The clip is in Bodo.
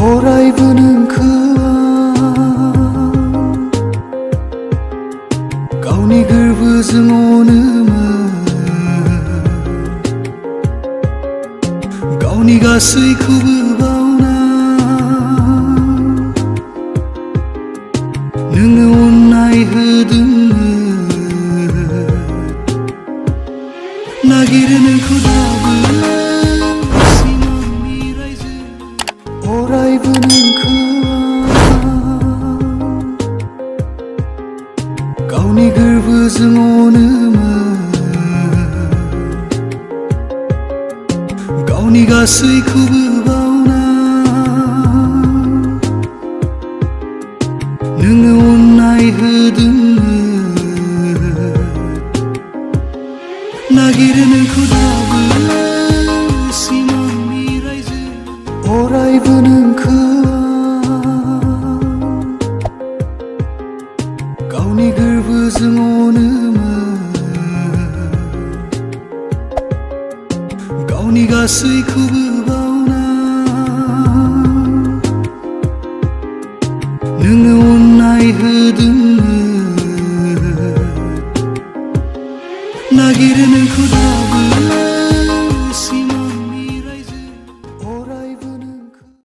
अरायबो नोंखौ गावनि गोरबोजों अनोमोन, गावनि गासैखौबो बावना नोङो अननाय होदोंमोन। नागिरो नोंखौ दाबो सिमांनि रायजो, अरायबो नोंखौ गावनि गोरबोजों अनोमोन, गावनि गासैखौबो बावना नोङो अननाय होदोंमोन। नागिरो नोंखौ दाबो सिमांनि रायजो, अरायबो नोंखौ गावनि गोरबोजों अनोमोन, गावनि गासैखौबो बावना नोङो अननाय होदोंमोन। नागिरो नोंखौ दाबो